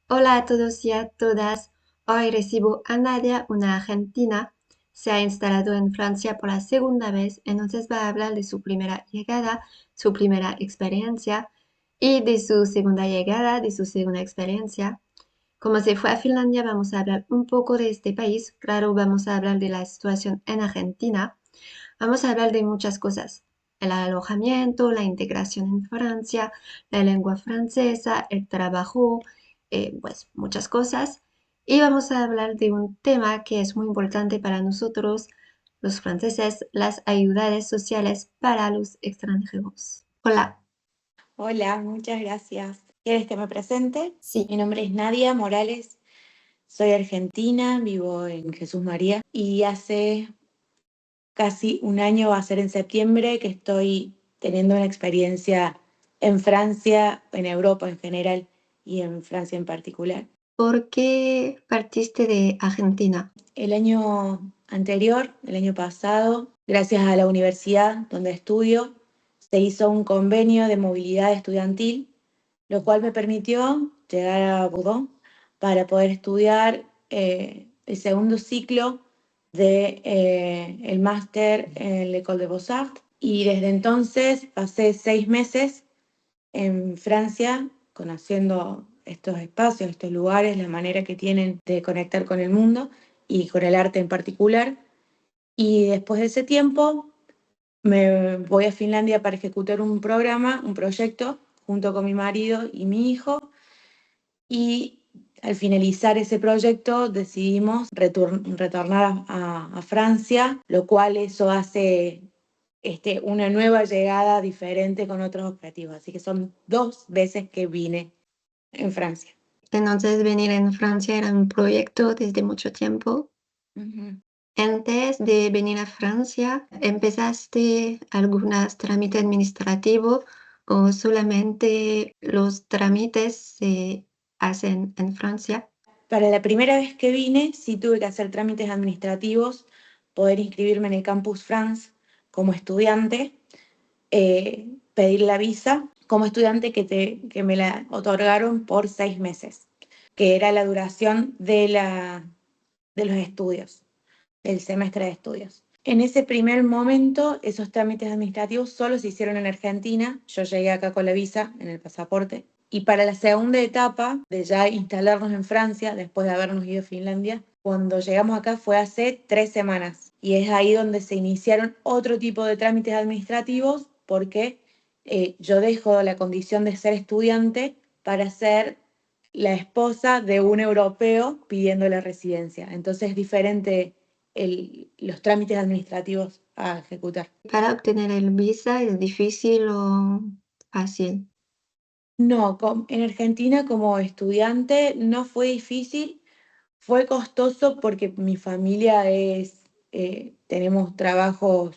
Hola a todos y a todas. Hoy recibo a Nadia, una argentina. Se ha instalado en Francia por la segunda vez, entonces va a hablar de su primera llegada, su primera experiencia y de su segunda llegada, de su segunda experiencia. Como se fue a Finlandia, vamos a hablar un poco de este país. Claro, vamos a hablar de la situación en Argentina. Vamos a hablar de muchas cosas. El alojamiento, la integración en Francia, la lengua francesa, el trabajo, pues muchas cosas. Y vamos a hablar de un tema que es muy importante para nosotros, los franceses, las ayudas sociales para los extranjeros. Hola. Hola, muchas gracias. ¿Quieres que me presente? Sí. Mi nombre es Nadia Morales, soy argentina, vivo en Jesús María y hace casi un año, va a ser en septiembre, que estoy teniendo una experiencia en Francia, en Europa en general y en Francia en particular. ¿Por qué partiste de Argentina? El año anterior, el año pasado, gracias a la universidad donde estudio, se hizo un convenio de movilidad estudiantil, lo cual me permitió llegar a Bordeaux para poder estudiar el segundo ciclo de el máster en l'École des Beaux-Arts. Y desde entonces pasé 6 meses en Francia conociendo estos espacios, estos lugares, la manera que tienen de conectar con el mundo y con el arte en particular. Y después de ese tiempo me voy a Finlandia para ejecutar un programa, un proyecto, junto con mi marido y mi hijo. Y al finalizar ese proyecto decidimos retornar a Francia, lo cual eso hace una nueva llegada diferente con otros objetivos. Así que son 2 veces que vine en Francia. Entonces, venir en Francia era un proyecto desde mucho tiempo. Ujú. Antes de venir a Francia, ¿empezaste algunos trámites administrativos o solamente los trámites se hacen en Francia? Para la primera vez que vine, sí tuve que hacer trámites administrativos, poder inscribirme en el Campus France como estudiante, pedir la visa como estudiante que me la otorgaron por 6 meses, que era la duración de los estudios, del semestre de estudios. En ese primer momento, esos trámites administrativos solo se hicieron en Argentina. Yo llegué acá con la visa en el pasaporte. Y para la segunda etapa de ya instalarnos en Francia, después de habernos ido a Finlandia, cuando llegamos acá fue hace 3 semanas. Y es ahí donde se iniciaron otro tipo de trámites administrativos porque yo dejo la condición de ser estudiante para ser la esposa de un europeo pidiendo la residencia. Entonces es diferente los trámites administrativos a ejecutar. ¿Para obtener el visa es difícil o fácil? No, en Argentina como estudiante no fue difícil, fue costoso porque mi familia tenemos trabajos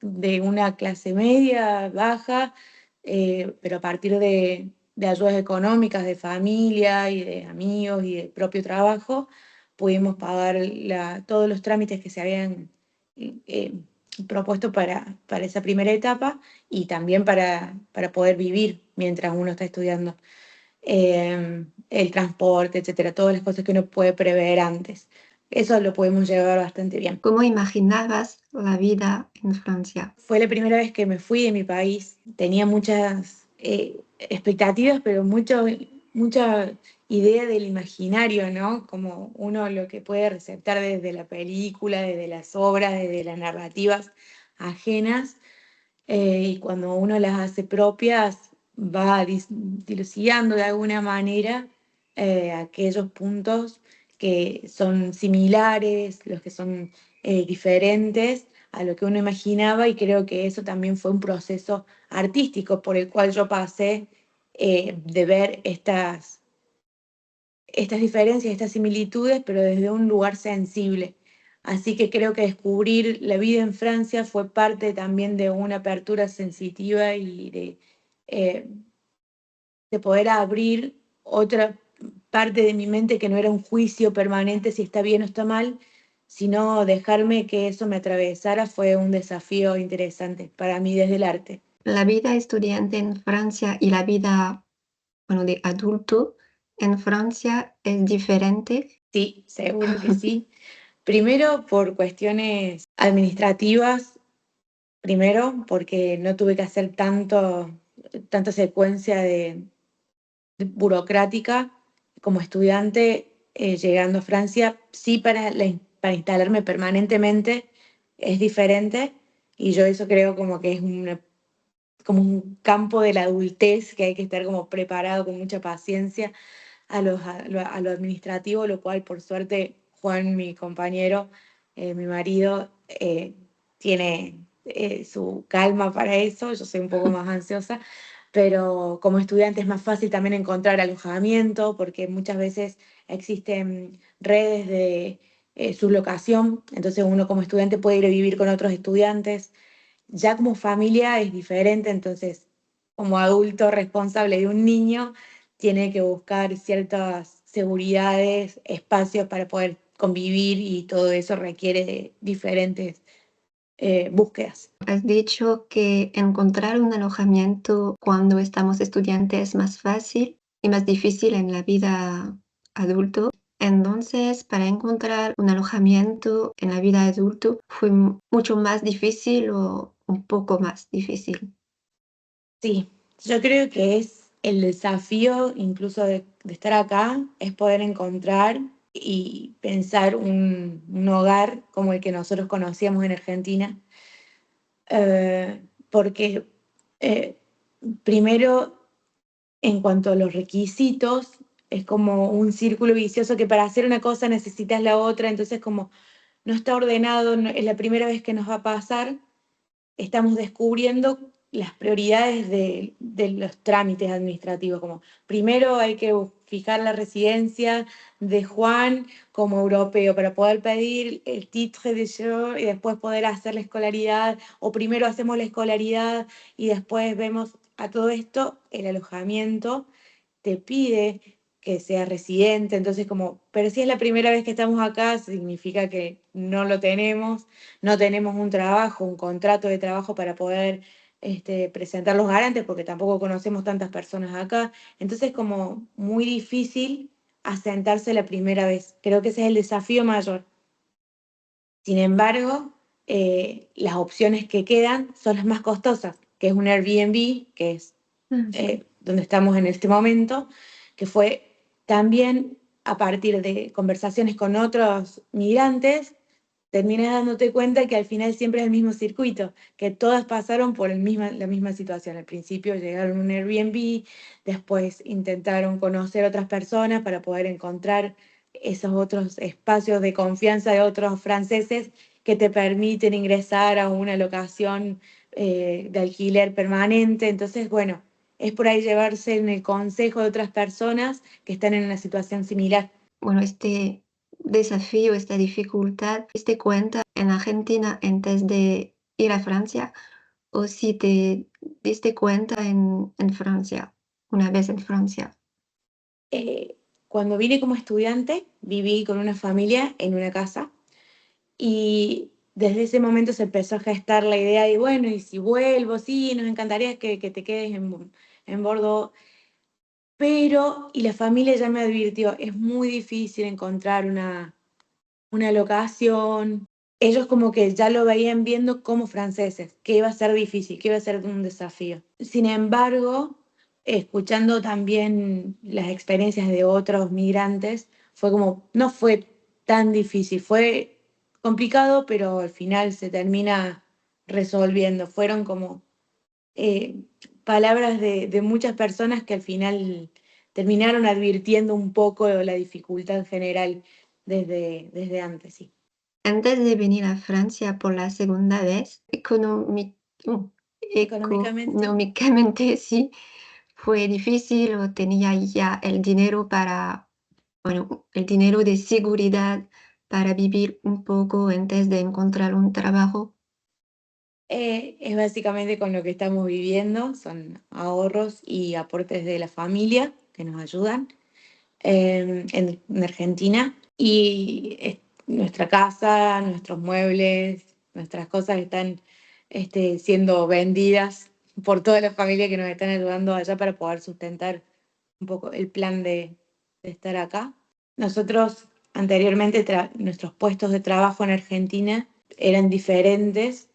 de una clase media, baja, pero a partir de ayudas económicas de familia y de amigos y del propio trabajo, pudimos pagar todos los trámites que se habían eh, propuesto para esa primera etapa y también para poder vivir mientras uno está estudiando. El transporte, etcétera, todas las cosas que uno puede prever antes. Eso lo podemos llevar bastante bien. ¿Cómo imaginabas la vida en Francia? Fue la primera vez que me fui de mi país. Tenía muchas expectativas, pero mucha idea del imaginario, ¿no? Como uno lo que puede receptar desde la película, desde las obras, desde las narrativas ajenas, y cuando uno las hace propias, va dilucidando de alguna manera aquellos puntos que son similares, los que son diferentes a lo que uno imaginaba, y creo que eso también fue un proceso artístico por el cual yo pasé de ver estas diferencias, estas similitudes, pero desde un lugar sensible. Así que creo que descubrir la vida en Francia fue parte también de una apertura sensitiva y eh, de poder abrir otra parte de mi mente que no era un juicio permanente si está bien o está mal, sino dejarme que eso me atravesara fue un desafío interesante para mí desde el arte. La vida estudiante en Francia y la vida bueno, de adulto en Francia es diferente. Sí, seguro que sí. Primero por cuestiones administrativas, primero porque no tuve que hacer tanta secuencia burocrática como estudiante llegando a Francia. Sí, para instalarme permanentemente es diferente y yo eso creo como que es como un campo de la adultez que hay que estar como preparado con mucha paciencia a lo administrativo, lo cual por suerte Juan, mi compañero, mi marido, tiene su calma para eso, yo soy un poco más ansiosa, pero como estudiante es más fácil también encontrar alojamiento porque muchas veces existen redes de sublocación, entonces uno como estudiante puede ir a vivir con otros estudiantes. Ya como familia es diferente, entonces como adulto responsable de un niño tiene que buscar ciertas seguridades, espacios para poder convivir y todo eso requiere de diferentes búsquedas. Has dicho que encontrar un alojamiento cuando estamos estudiantes es más fácil y más difícil en la vida adulto. Entonces, para encontrar un alojamiento en la vida adulto fue mucho más difícil o un poco más difícil. Sí, yo creo que es el desafío incluso de estar acá, es poder encontrar y pensar un hogar como el que nosotros conocíamos en Argentina, porque eh, primero, en cuanto a los requisitos, es como un círculo vicioso que para hacer una cosa necesitas la otra, entonces como no está ordenado, es la primera vez que nos va a pasar, estamos descubriendo las prioridades de los trámites administrativos, como primero hay que fijar la residencia de Juan como europeo para poder pedir el titre de séjour y después poder hacer la escolaridad, o primero hacemos la escolaridad y después vemos a todo esto el alojamiento te pide que seas residente, entonces como, pero si es la primera vez que estamos acá, significa que no lo tenemos, no tenemos un trabajo, un contrato de trabajo para poder presentar los garantes, porque tampoco conocemos tantas personas acá, entonces como muy difícil asentarse la primera vez. Creo que ese es el desafío mayor. Sin embargo, las opciones que quedan son las más costosas, que es un Airbnb, que es donde estamos en este momento, que fue también a partir de conversaciones con otros migrantes, terminas dándote cuenta que al final siempre es el mismo circuito, que todas pasaron por la misma situación. Al principio llegaron a un Airbnb, después intentaron conocer otras personas para poder encontrar esos otros espacios de confianza de otros franceses que te permiten ingresar a una locación de alquiler permanente. Entonces, bueno, es por ahí llevarse en el consejo de otras personas que están en una situación similar. Bueno, este desafío, esta dificultad, ¿te diste cuenta en Argentina antes de ir a Francia o si te diste cuenta en Francia, una vez en Francia? Eh, Cuando vine como estudiante, viví con una familia en una casa y desde ese momento se empezó a gestar la idea de, bueno, y si vuelvo, sí, nos encantaría que te quedes en Bordeaux, pero, y la familia ya me advirtió, es muy difícil encontrar una locación. Ellos como que ya lo veían viendo como franceses, que iba a ser difícil, que iba a ser un desafío. Sin embargo, escuchando también las experiencias de otros migrantes, fue como, no fue tan difícil, fue complicado, pero al final se termina resolviendo. Fueron como palabras de muchas personas que al final terminaron advirtiendo un poco la dificultad general desde antes, sí. Antes de venir a Francia por la segunda vez, uh, Económicamente, económicamente sí, fue difícil o tenía ya el dinero para, bueno, el dinero de seguridad para vivir un poco antes de encontrar un trabajo. es básicamente con lo que estamos viviendo, son ahorros y aportes de la familia que nos ayudan en Argentina. Y nuestra casa, nuestros muebles, nuestras cosas están siendo vendidas por toda la familia que nos están ayudando allá para poder sustentar un poco el plan de estar acá. Nosotros anteriormente, nuestros puestos de trabajo en Argentina eran diferentes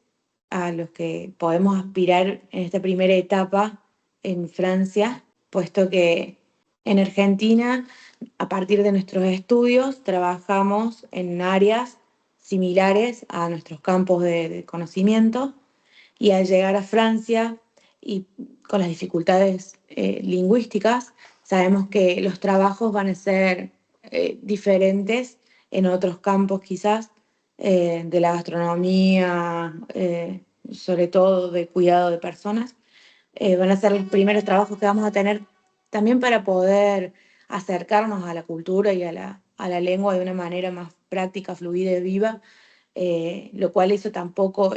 a los que podemos aspirar en esta primera etapa en Francia, puesto que en Argentina, a partir de nuestros estudios, trabajamos en áreas similares a nuestros campos de conocimiento, y al llegar a Francia y con las dificultades lingüísticas, sabemos que los trabajos van a ser diferentes en otros campos quizás, de la gastronomía, sobre todo de cuidado de personas. Van a ser los primeros trabajos que vamos a tener también para poder acercarnos a la cultura y a la lengua de una manera más práctica, fluida y viva, lo cual eso tampoco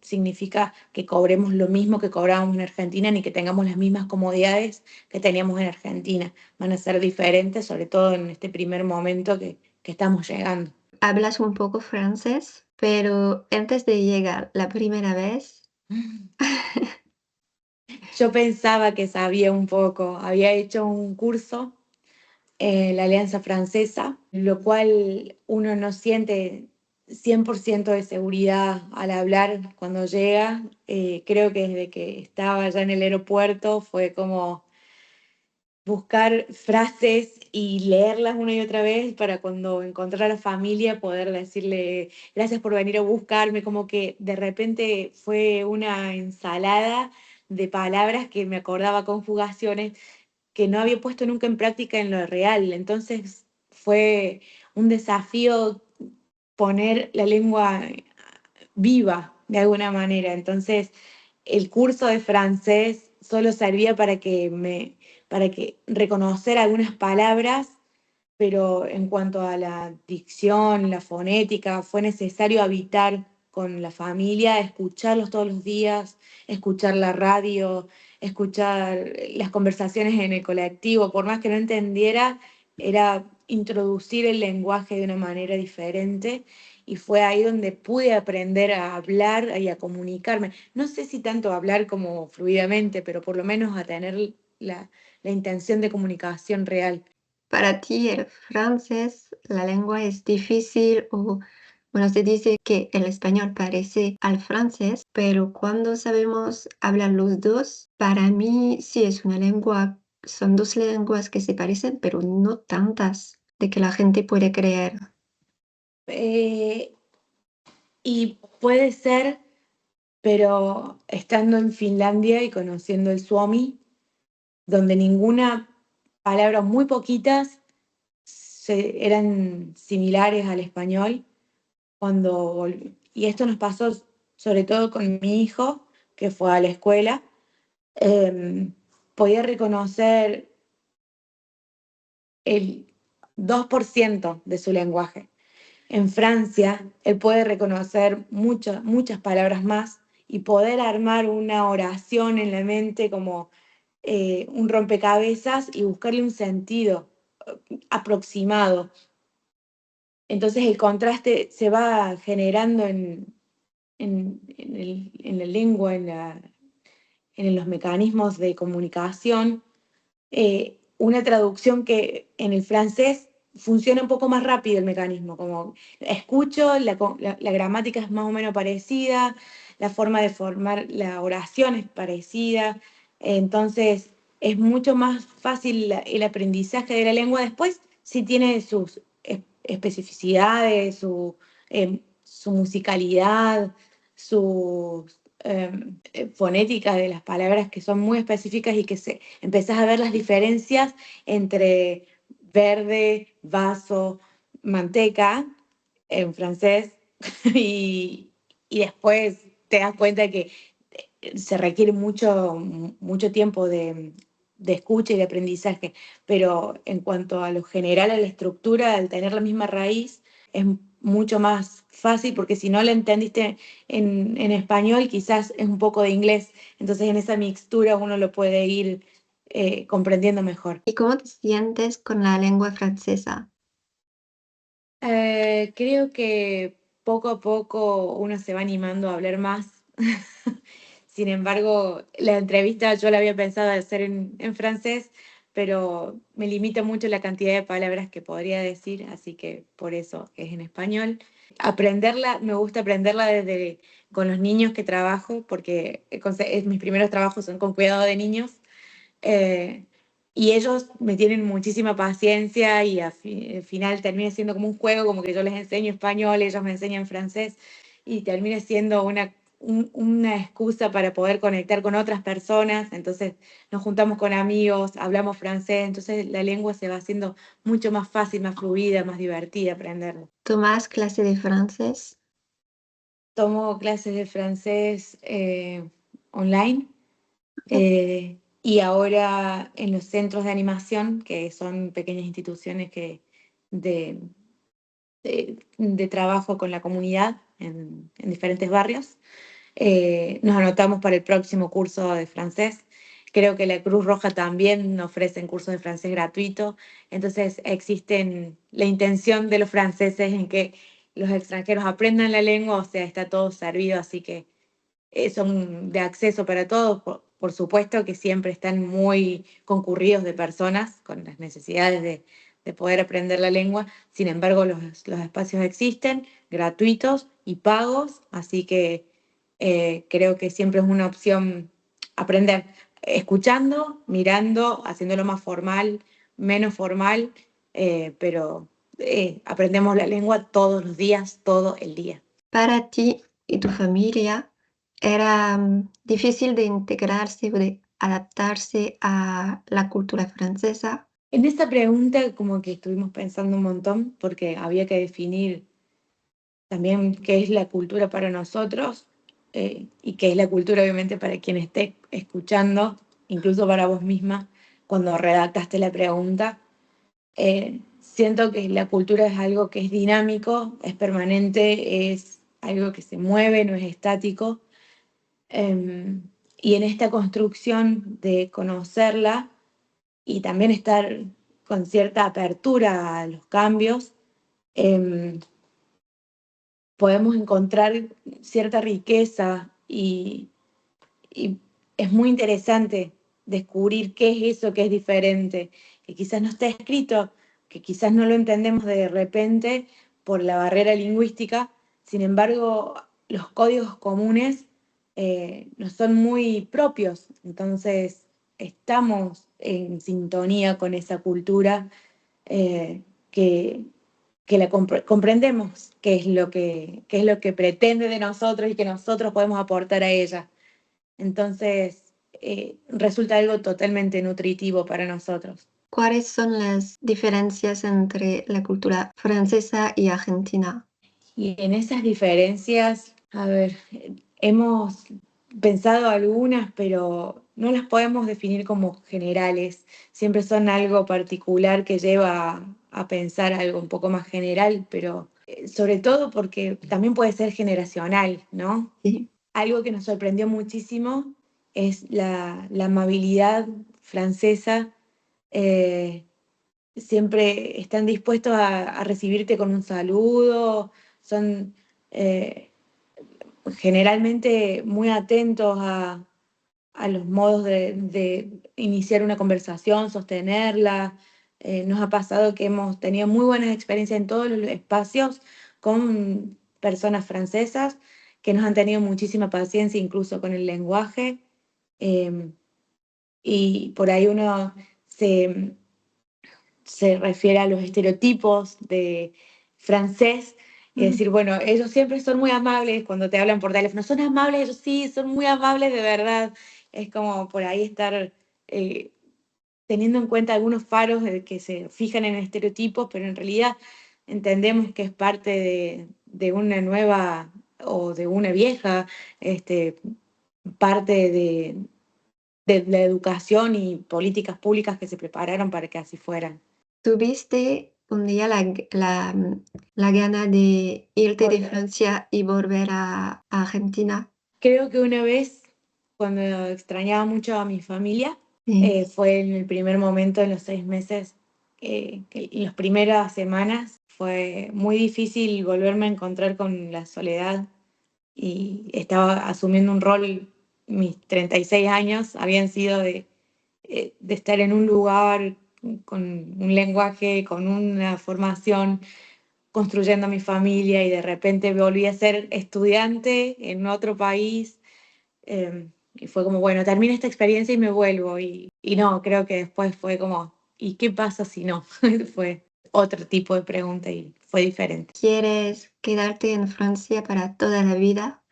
significa que cobremos lo mismo que cobrábamos en Argentina ni que tengamos las mismas comodidades que teníamos en Argentina. Van a ser diferentes, sobre todo en este primer momento que estamos llegando. Hablas un poco francés, pero antes de llegar la primera vez, Yo pensaba que sabía un poco, había hecho un curso en la Alianza Francesa, lo cual uno no siente 100% de seguridad al hablar cuando llega. Creo que desde que estaba ya en el aeropuerto fue como buscar frases y leerlas una y otra vez para cuando encontrar a la familia poder decirle gracias por venir a buscarme, como que de repente fue una ensalada de palabras que me acordaba conjugaciones que no había puesto nunca en práctica en lo real. Entonces fue un desafío poner la lengua viva de alguna manera. Entonces el curso de francés solo servía para que reconocer algunas palabras, pero en cuanto a la dicción, la fonética, fue necesario habitar con la familia, escucharlos todos los días, escuchar la radio, escuchar las conversaciones en el colectivo, por más que no entendiera, era introducir el lenguaje de una manera diferente, y fue ahí donde pude aprender a hablar y a comunicarme. No sé si tanto hablar como fluidamente, pero por lo menos a tener la intención de comunicación real. para ti el francés, la lengua es difícil o, bueno, se dice que el español parece al francés, pero cuando sabemos hablar los dos, para mí sí es una lengua, son dos lenguas que se parecen, pero no tantas de que la gente puede creer. Eh, y puede ser, pero estando en Finlandia y conociendo el Suomi, donde ninguna palabra, muy poquitas, eran similares al español, y esto nos pasó sobre todo con mi hijo, que fue a la escuela, podía reconocer el 2% de su lenguaje. En Francia, él puede reconocer muchas palabras más y poder armar una oración en la mente como un rompecabezas y buscarle un sentido aproximado. Entonces el contraste se va generando en la lengua, en los mecanismos de comunicación, una traducción que en el francés funciona un poco más rápido el mecanismo, como escucho, la gramática es más o menos parecida, la forma de formar la oración es parecida, entonces es mucho más fácil el aprendizaje de la lengua. Después sí tiene sus especificidades, su musicalidad, sus fonéticas de las palabras que son muy específicas y que empezás a ver las diferencias entre verde, vaso, manteca en francés y, y después te das cuenta que se requiere mucho tiempo de escucha y de aprendizaje, pero en cuanto a lo general, a la estructura, al tener la misma raíz, es mucho más fácil porque si no la entendiste en español, quizás es un poco de inglés, entonces en esa mixtura uno lo puede ir comprendiendo mejor. ¿Y cómo te sientes con la lengua francesa? Creo que poco a poco uno se va animando a hablar más. Sin embargo, la entrevista yo la había pensado hacer en francés, pero me limita mucho la cantidad de palabras que podría decir, así que por eso es en español. Aprenderla, me gusta aprenderla desde con los niños que trabajo, porque mis primeros trabajos son con cuidado de niños, eh, y ellos me tienen muchísima paciencia y al final termina siendo como un juego, como que yo les enseño español, ellos me enseñan francés y termina siendo una excusa para poder conectar con otras personas. Entonces nos juntamos con amigos, hablamos francés, entonces la lengua se va haciendo mucho más fácil, más fluida, más divertida aprenderla. ¿Tomas clase de francés? Tomo clases de francés online. Y ahora en los centros de animación, que son pequeñas instituciones de, de trabajo con la comunidad en diferentes barrios, nos anotamos para el próximo curso de francés. Creo que la Cruz Roja también ofrece cursos de francés gratuito. Entonces existen la intención de los franceses en que los extranjeros aprendan la lengua, o sea, está todo servido, así que son de acceso para todos, por supuesto que siempre están muy concurridos de personas con las necesidades de poder aprender la lengua. Sin embargo, los espacios existen, gratuitos y pagos, así que creo que siempre es una opción aprender escuchando, mirando, haciéndolo más formal, menos formal, pero aprendemos la lengua todos los días, todo el día. Para ti y tu familia, ¿era difícil de integrarse o de adaptarse a la cultura francesa? En esta pregunta como que estuvimos pensando un montón porque había que definir también qué es la cultura para nosotros, y qué es la cultura obviamente para quien esté escuchando, incluso para vos misma cuando redactaste la pregunta. Siento que la cultura es algo que es dinámico, es permanente, es algo que se mueve, no es estático. Y en esta construcción de conocerla y también estar con cierta apertura a los cambios, em, podemos encontrar cierta riqueza y es muy interesante descubrir qué es eso que es diferente, que quizás no está escrito, que quizás no lo entendemos de repente por la barrera lingüística. Sin embargo, los códigos comunes nos son muy propios, entonces estamos en sintonía con esa cultura, eh, que, que comprendemos qué es lo que pretende de nosotros y que nosotros podemos aportar a ella. Entonces, resulta algo totalmente nutritivo para nosotros. ¿Cuáles son las diferencias entre la cultura francesa y argentina? Y en esas diferencias, a ver, hemos pensado algunas, pero no las podemos definir como generales. Siempre son algo particular que lleva a pensar algo un poco más general, pero sobre todo porque también puede ser generacional, ¿no? Sí. Algo que nos sorprendió muchísimo es la amabilidad francesa. eh, Siempre están dispuestos a recibirte con un saludo, son eh, generalmente muy atentos a los modos de iniciar una conversación, sostenerla. Nos ha pasado que hemos tenido muy buenas experiencias en todos los espacios con personas francesas que nos han tenido muchísima paciencia incluso con el lenguaje. eh, y por ahí uno se, se refiere a los estereotipos de francés y Mm. decir, bueno, ellos siempre son muy amables cuando te hablan por teléfono, son amables, ellos sí, son muy amables de verdad. Es como por ahí estar teniendo en cuenta algunos faros que se fijan en estereotipos, pero en realidad entendemos que es parte de una nueva o de una vieja este, parte de la educación y políticas públicas que se prepararon para que así fueran. ¿Tuviste un día la gana de irte de Volver. Francia y volver a Argentina? Creo que una vez, cuando extrañaba mucho a mi familia, Sí. fue en el primer momento, en los 6 meses, en las primeras semanas, fue muy difícil volverme a encontrar con la soledad y estaba asumiendo un rol, mis 36 años habían sido de estar en un lugar con un lenguaje, con una formación, construyendo mi familia y de repente volví a ser estudiante en otro país. Y fue como, bueno, termino esta experiencia y me vuelvo. Y no, creo que después fue como, ¿y qué pasa si no? Fue otro tipo de pregunta y fue diferente. ¿Quieres quedarte en Francia para toda la vida?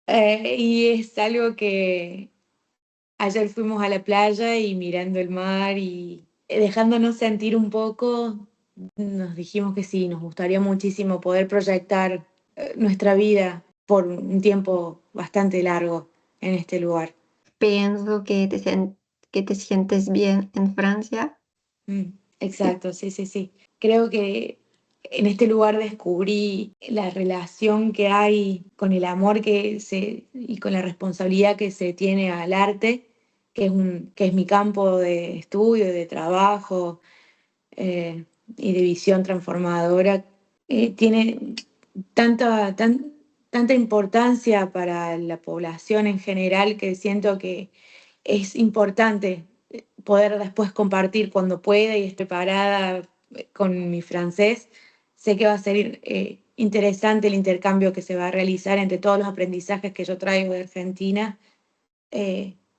Y es algo que ayer fuimos a la playa y mirando el mar y dejándonos sentir un poco, nos dijimos que sí, nos gustaría muchísimo poder proyectar nuestra vida por un tiempo bastante largo en este lugar. Pienso que que te sientes bien en Francia. Mm, Y exacto, sí, sí, sí. Creo que en este lugar descubrí la relación que hay con el amor y con la responsabilidad que se tiene al arte, que es mi campo de estudio, de trabajo, eh, y de visión transformadora. Tiene tanta importancia para la población en general que siento que es importante poder después compartir cuando pueda y esté preparada con mi francés. Sé que va a ser interesante el intercambio que se va a realizar entre todos los aprendizajes que yo traigo de Argentina,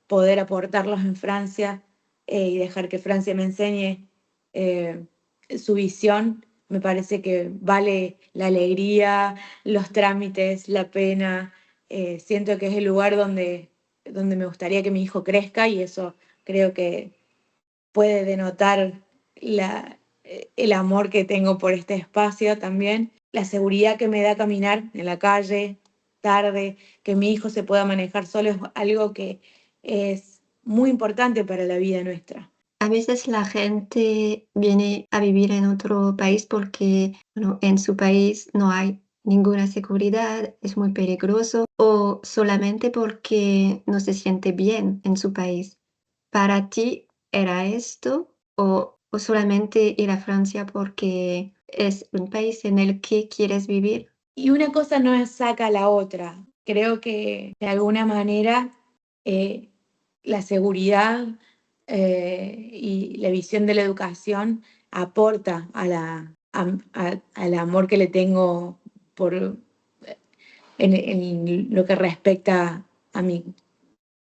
poder aportarlos en Francia y dejar que Francia me enseñe eh, su visión. Me parece que vale la alegría, los trámites, la pena. Siento que es el lugar donde me gustaría que mi hijo crezca y eso creo que puede denotar el amor que tengo por este espacio también, la seguridad que me da caminar en la calle tarde, que mi hijo se pueda manejar solo es algo que es muy importante para la vida nuestra. a veces la gente viene a vivir en otro país porque, bueno, en su país no hay ninguna seguridad, es muy peligroso, o solamente porque no se siente bien en su país. ¿Para ti era esto o solamente ir a Francia porque es un país en el que quieres vivir? Y una cosa no saca a la otra. Creo que de alguna manera eh, la seguridad y la visión de la educación aporta al amor que le tengo por, en lo que respecta a mi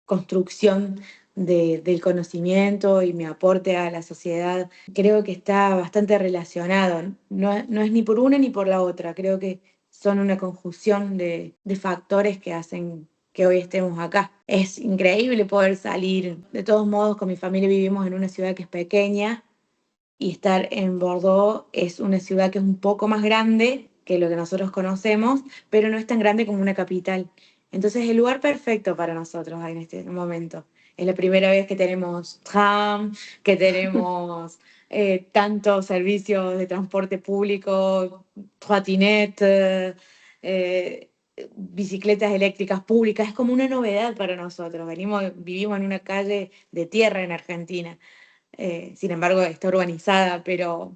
construcción del conocimiento y mi aporte a la sociedad. Creo que está bastante relacionado. No es ni por una ni por la otra. Creo que son una conjunción de factores que hacen que hoy estemos acá. Es increíble poder salir. De todos modos, con mi familia vivimos en una ciudad que es pequeña y estar en Bordeaux es una ciudad que es un poco más grande que lo que nosotros conocemos, pero no es tan grande como una capital. Entonces, el lugar perfecto para nosotros en este momento. Es la primera vez que tenemos tram, que tenemos tantos servicios de transporte público, trottinette, eh, bicicletas eléctricas públicas. Es como una novedad para nosotros. Vivimos en una calle de tierra en Argentina. Sin embargo, está urbanizada, pero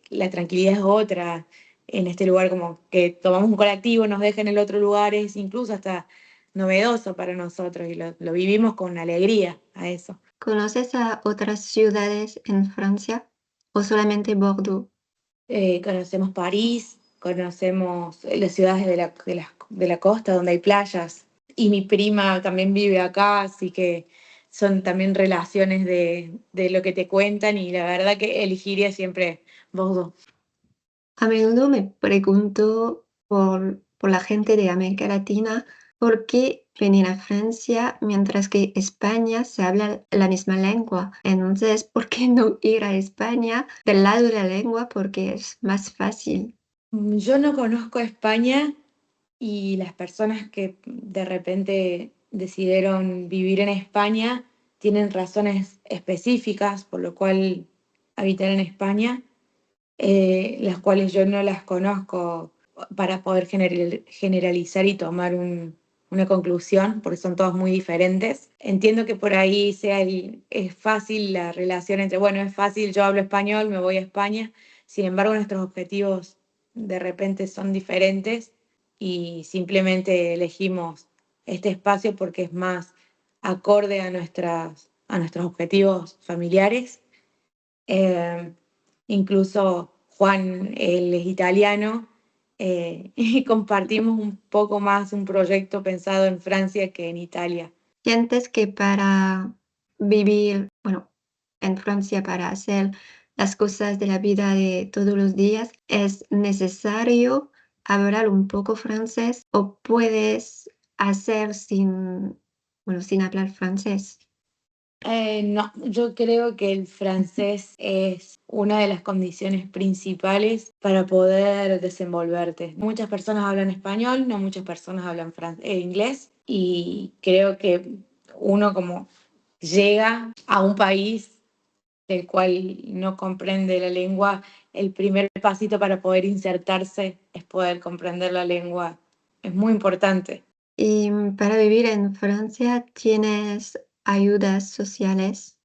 la tranquilidad es otra en este lugar, como que tomamos un colectivo, nos deja en el otro lugar, es incluso hasta novedoso para nosotros y lo vivimos con alegría a eso. ¿Conoces a otras ciudades en Francia o solamente Bordeaux? Conocemos París, conocemos las ciudades de la costa donde hay playas y mi prima también vive acá, así que son también relaciones de lo que te cuentan y la verdad que elegiría siempre Bordeaux. A menudo me pregunto por la gente de América Latina, ¿por qué venir a Francia mientras que España se habla la misma lengua? Entonces, ¿por qué no ir a España del lado de la lengua? Porque es más fácil. Yo no conozco España y las personas que de repente decidieron vivir en España tienen razones específicas por lo cual habitar en España, las cuales yo no las conozco para poder generalizar y tomar una conclusión, porque son todas muy diferentes. Entiendo que por ahí es fácil la relación entre, bueno, es fácil, yo hablo español, me voy a España, sin embargo nuestros objetivos de repente son diferentes y simplemente elegimos este espacio porque es más acorde a a nuestros objetivos familiares. Eh, Incluso Juan, él es italiano, y compartimos un poco más un proyecto pensado en Francia que en Italia. ¿Sientes que para vivir, bueno, en Francia, para hacer las cosas de la vida de todos los días, es necesario hablar un poco francés o puedes hacer sin, bueno, sin hablar francés? No, yo creo que el francés es una de las condiciones principales para poder desenvolverte. Muchas personas hablan español, no muchas personas hablan inglés, y creo que uno como llega a un país del cual no comprende la lengua, el primer pasito para poder insertarse es poder comprender la lengua. Es muy importante. Y para vivir en Francia, ¿tienes ayudas sociales?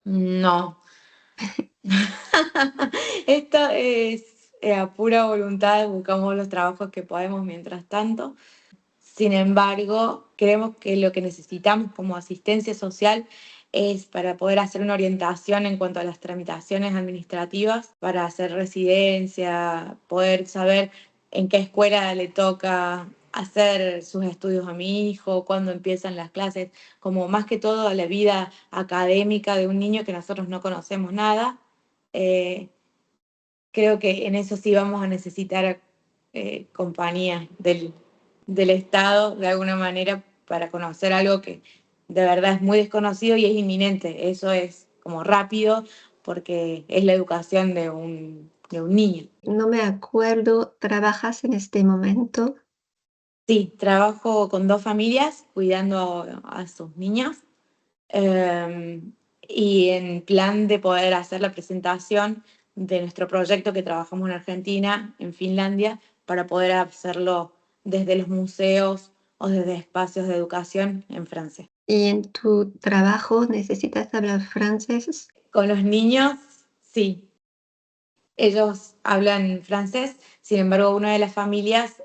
No. Esto es a pura voluntad, buscamos los trabajos que podemos mientras tanto. Sin embargo, creemos que lo que necesitamos como asistencia social es para poder hacer una orientación en cuanto a las tramitaciones administrativas, para hacer residencia, poder saber en qué escuela le toca hacer sus estudios a mi hijo, cuándo empiezan las clases, como más que todo la vida académica de un niño que nosotros no conocemos nada. Eh, Creo que en eso sí vamos a necesitar compañía del Estado de alguna manera para conocer algo que de verdad es muy desconocido y es inminente. Eso es como rápido porque es la educación de un niño. No me acuerdo, ¿trabajas en este momento? Sí, trabajo con dos familias cuidando a sus niños, eh, y en plan de poder hacer la presentación de nuestro proyecto que trabajamos en Argentina, en Finlandia, para poder hacerlo desde los museos o desde espacios de educación en Francia. ¿Y en tu trabajo necesitas hablar francés? Con los niños, sí, ellos hablan francés, sin embargo, una de las familias,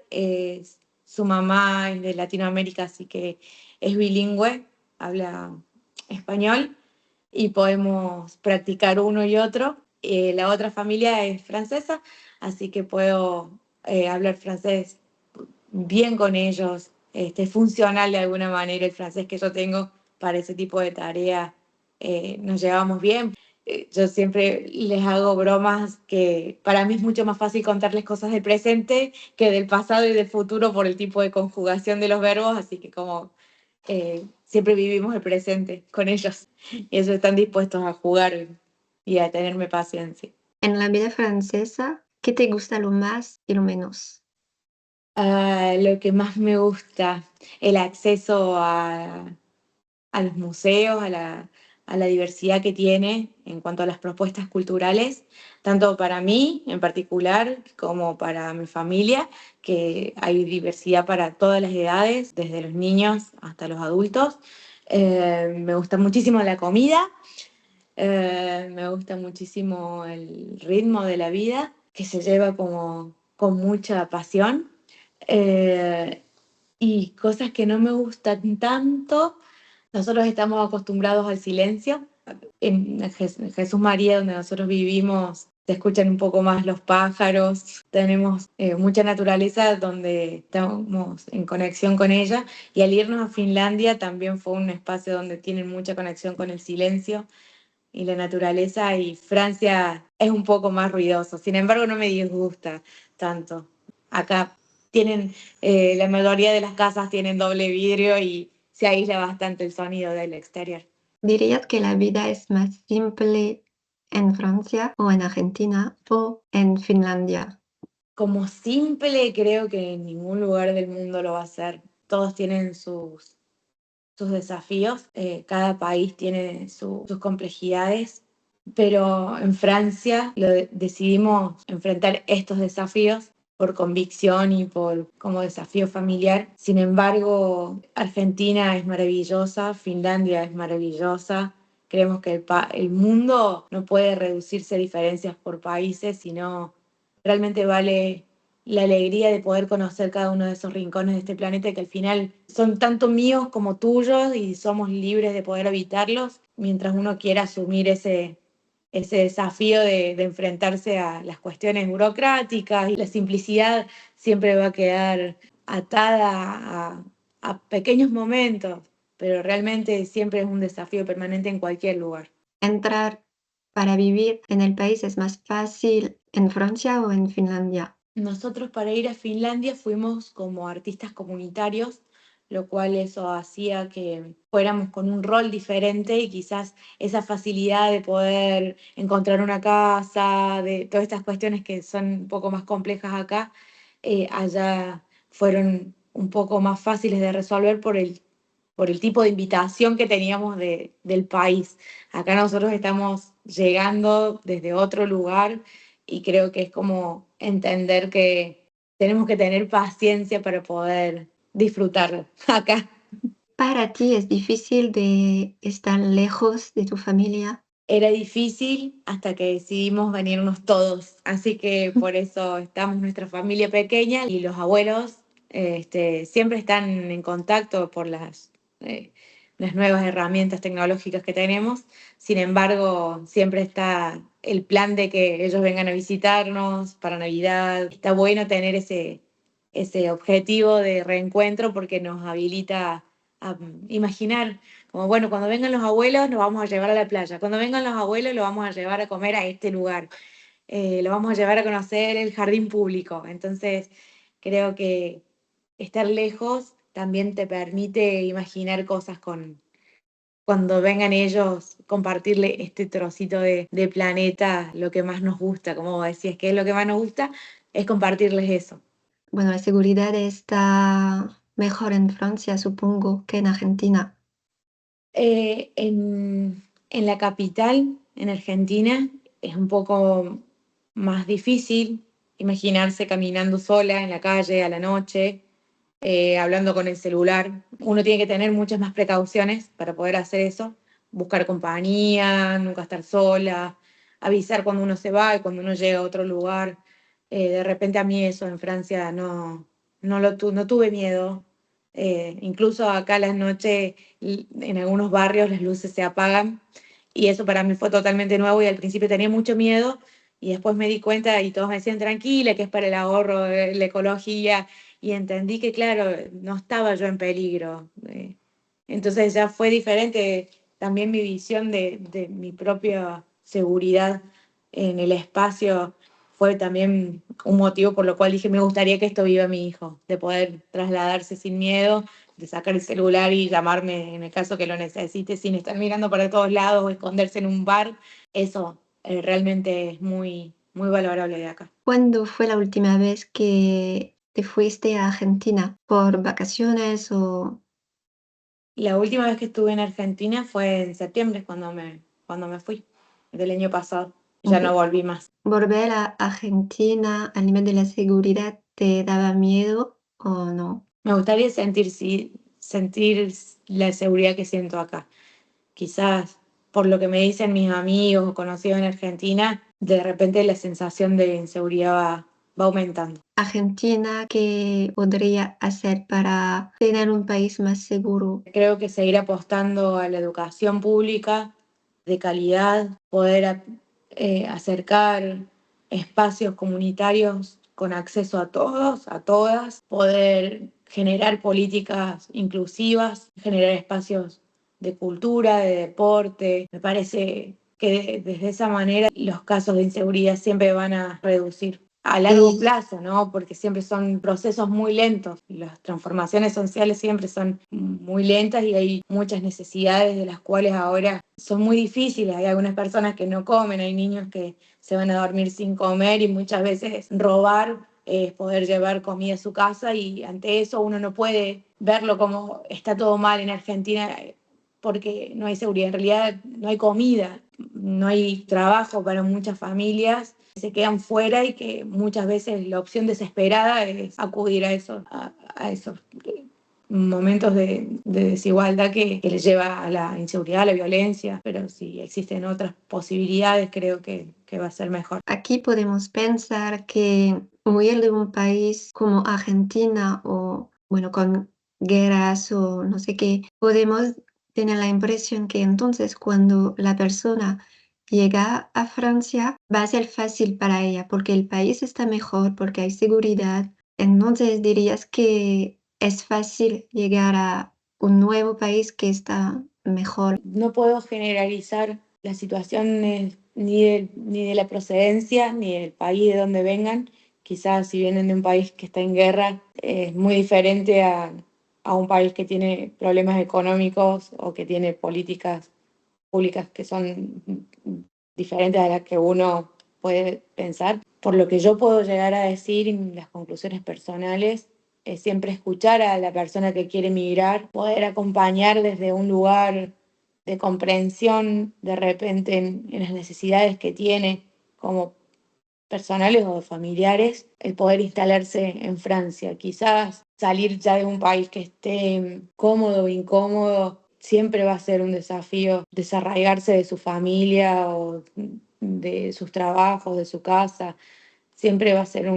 su mamá es de Latinoamérica, así que es bilingüe, habla español y podemos practicar uno y otro. La otra familia es francesa, así que puedo hablar francés bien con ellos, funcional de alguna manera el francés que yo tengo para ese tipo de tarea. Nos llevamos bien. Yo siempre les hago bromas que para mí es mucho más fácil contarles cosas del presente que del pasado y del futuro por el tipo de conjugación de los verbos, así que como siempre vivimos el presente con ellos y ellos están dispuestos a jugar y a tenerme paciencia. En la vida francesa, ¿qué te gusta lo más y lo menos? Lo que más me gusta, el acceso a los museos, a la diversidad que tiene en cuanto a las propuestas culturales, tanto para mí en particular como para mi familia, que hay diversidad para todas las edades, desde los niños hasta los adultos. Me gusta muchísimo la comida, me gusta muchísimo el ritmo de la vida, que se lleva como con mucha pasión. Eh, y cosas que no me gustan tanto, nosotros estamos acostumbrados al silencio. En Jesús María, donde nosotros vivimos, se escuchan un poco más los pájaros, tenemos mucha naturaleza donde estamos en conexión con ella. Y al irnos a Finlandia también fue un espacio donde tienen mucha conexión con el silencio y la naturaleza, y Francia es un poco más ruidoso. Sin embargo, no me disgusta tanto. Acá tienen, la mayoría de las casas tienen doble vidrio y se aísla bastante el sonido del exterior. ¿Dirías que la vida es más simple en Francia o en Argentina o en Finlandia? Como simple, creo que en ningún lugar del mundo lo va a ser. Todos tienen sus desafíos, cada país tiene sus complejidades, pero en Francia decidimos enfrentar estos desafíos por convicción y por como desafío familiar. Sin embargo, Argentina es maravillosa, Finlandia es maravillosa. Creemos que el mundo no puede reducirse a diferencias por países, sino realmente vale la alegría de poder conocer cada uno de esos rincones de este planeta que al final son tanto míos como tuyos y somos libres de poder habitarlos. mientras uno quiera asumir ese desafío de enfrentarse a las cuestiones burocráticas y la simplicidad siempre va a quedar atada a pequeños momentos, pero realmente siempre es un desafío permanente en cualquier lugar. ¿Entrar para vivir en el país es más fácil en Francia o en Finlandia? Nosotros para ir a Finlandia fuimos como artistas comunitarios, lo cual eso hacía que fuéramos con un rol diferente y quizás esa facilidad de poder encontrar una casa, de todas estas cuestiones que son un poco más complejas acá, allá fueron un poco más fáciles de resolver por el tipo de invitación que teníamos del país. Acá nosotros estamos llegando desde otro lugar y creo que es como entender que tenemos que tener paciencia para poder disfrutarlo acá. ¿Para ti es difícil de estar lejos de tu familia? Era difícil hasta que decidimos venirnos todos, así que por eso estamos nuestra familia pequeña y los abuelos siempre están en contacto por las nuevas herramientas tecnológicas que tenemos. Sin embargo, siempre está el plan de que ellos vengan a visitarnos para Navidad. Está bueno tener ese objetivo de reencuentro porque nos habilita a imaginar como bueno, cuando vengan los abuelos nos vamos a llevar a la playa, cuando vengan los abuelos lo vamos a llevar a comer a este lugar, lo vamos a llevar a conocer el jardín público. Entonces, creo que estar lejos también te permite imaginar cosas cuando vengan ellos, compartirle este trocito de planeta, lo que más nos gusta, como vos decías, que es lo que más nos gusta, es compartirles eso. Bueno, la seguridad está mejor en Francia, supongo, que en Argentina. En la capital, en Argentina, es un poco más difícil imaginarse caminando sola en la calle a la noche, hablando con el celular. Uno tiene que tener muchas más precauciones para poder hacer eso, buscar compañía, nunca estar sola, avisar cuando uno se va y cuando uno llega a otro lugar. De repente a mí eso en Francia no tuve miedo. Incluso acá a las noches en algunos barrios las luces se apagan y eso para mí fue totalmente nuevo y al principio tenía mucho miedo y después me di cuenta y todos me decían tranquila, que es para el ahorro, la ecología y entendí que claro, no estaba yo en peligro. Entonces ya fue diferente también mi visión de mi propia seguridad en el espacio. Fue también un motivo por lo cual dije, me gustaría que esto viva mi hijo, de poder trasladarse sin miedo, de sacar el celular y llamarme en el caso que lo necesite sin estar mirando para todos lados o esconderse en un bar. Eso realmente es muy, muy valorable de acá. ¿Cuándo fue la última vez que te fuiste a Argentina? ¿Por vacaciones o La última vez que estuve en Argentina fue en septiembre, cuando me fui, del año pasado. Ya no vo- volví más. volver a Argentina al nivel de la seguridad te daba miedo o no? Me gustaría sentir la seguridad que siento acá. Quizás por lo que me dicen mis amigos o conocidos en Argentina, de repente la sensación de inseguridad va aumentando. Argentina, ¿qué podría hacer para tener un país más seguro? Creo que seguir apostando a la educación pública de calidad, poder acercar espacios comunitarios con acceso a todos, a todas, poder generar políticas inclusivas, generar espacios de cultura, de deporte. Me parece que desde esa manera los casos de inseguridad siempre van a reducir a largo Y plazo, ¿no? Porque siempre son procesos muy lentos. Las transformaciones sociales siempre son muy lentas y hay muchas necesidades de las cuales ahora son muy difíciles. Hay algunas personas que no comen, hay niños que se van a dormir sin comer y muchas veces robar es poder llevar comida a su casa y ante eso uno no puede verlo como está todo mal en Argentina porque no hay seguridad. En realidad no hay comida, no hay trabajo para muchas familias se quedan fuera y que muchas veces la opción desesperada es acudir a esos momentos de desigualdad que les lleva a la inseguridad, a la violencia, pero si existen otras posibilidades creo que va a ser mejor. aquí podemos pensar que huir de un país como Argentina o, bueno, con guerras o no sé qué, podemos tiene la impresión que entonces cuando la persona llega a Francia va a ser fácil para ella porque el país está mejor, porque hay seguridad. Entonces dirías que es fácil llegar a un nuevo país que está mejor. No puedo generalizar las situaciones ni de la procedencia ni del país de donde vengan. Quizás si vienen de un país que está en guerra, es muy diferente a un país que tiene problemas económicos o que tiene políticas públicas que son diferentes a las que uno puede pensar. Por lo que yo puedo llegar a decir en las conclusiones personales, es siempre escuchar a la persona que quiere migrar, poder acompañar desde un lugar de comprensión de repente en las necesidades que tiene como personales o familiares, el poder instalarse en Francia. Quizás salir ya de un país que esté cómodo o incómodo siempre va a ser un desafío, desarraigarse de su familia o de sus trabajos, de su casa. Siempre va a ser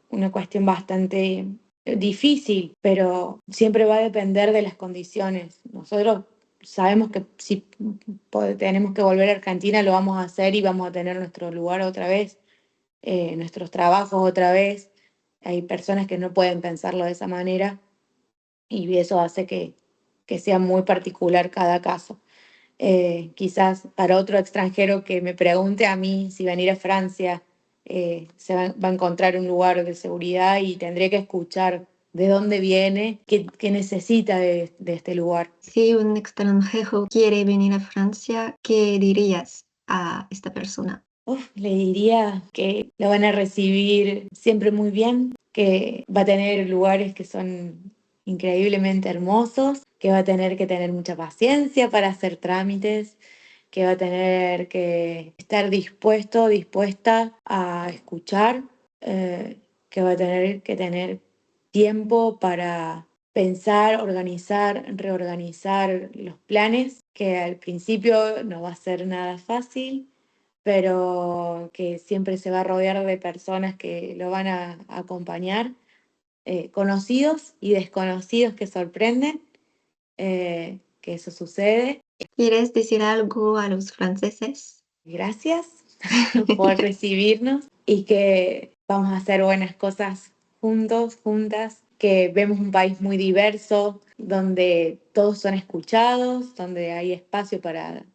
una cuestión bastante difícil, pero siempre va a depender de las condiciones. Nosotros sabemos que si tenemos que volver a Argentina lo vamos a hacer y vamos a tener nuestro lugar otra vez, nuestros trabajos otra vez. Hay personas que no pueden pensarlo de esa manera y eso hace que sea muy particular cada caso. Quizás para otro extranjero que me pregunte a mí si venir a Francia va a encontrar un lugar de seguridad y tendré que escuchar de dónde viene, qué necesita de este lugar. Si un extranjero quiere venir a Francia, ¿qué dirías a esta persona? Le diría que lo van a recibir siempre muy bien, que va a tener lugares que son increíblemente hermosos, que va a tener que tener mucha paciencia para hacer trámites, que va a tener que estar dispuesto, dispuesta a escuchar, que va a tener que tener tiempo para pensar, organizar, reorganizar los planes, que al principio no va a ser nada fácil, pero que siempre se va a rodear de personas que lo van a acompañar, conocidos y desconocidos que sorprenden, que eso sucede. ¿Quieres decir algo a los franceses? Gracias por recibirnos y que vamos a hacer buenas cosas juntos, juntas, que vemos un país muy diverso, donde todos son escuchados, donde hay espacio para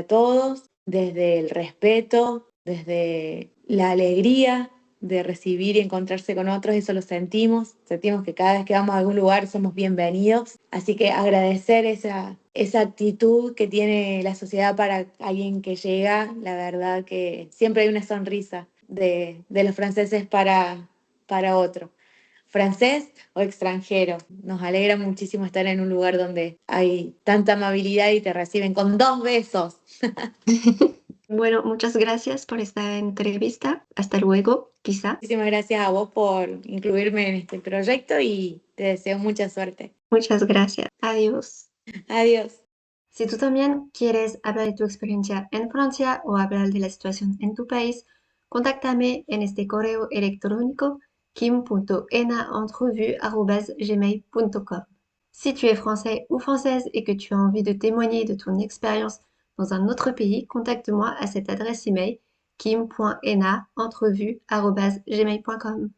todos, desde el respeto, desde la alegría de recibir y encontrarse con otros, eso lo sentimos que cada vez que vamos a algún lugar somos bienvenidos, así que agradecer esa actitud que tiene la sociedad para alguien que llega, la verdad que siempre hay una sonrisa de los franceses para otro, francés o extranjero. Nos alegra muchísimo estar en un lugar donde hay tanta amabilidad y te reciben con 2 besos. Bueno, muchas gracias por esta entrevista. Hasta luego, quizá. Muchísimas gracias a vos por incluirme en este proyecto y te deseo mucha suerte. Muchas gracias. Adiós. Adiós. Si tú también quieres hablar de tu experiencia en Francia o hablar de la situación en tu país, contáctame en este correo electrónico kim.enaentrevue@gmail.com. Si tu es français ou française et que tu as envie de témoigner de ton expérience dans un autre pays, contacte-moi à cette adresse email kim.ena@gmail.com.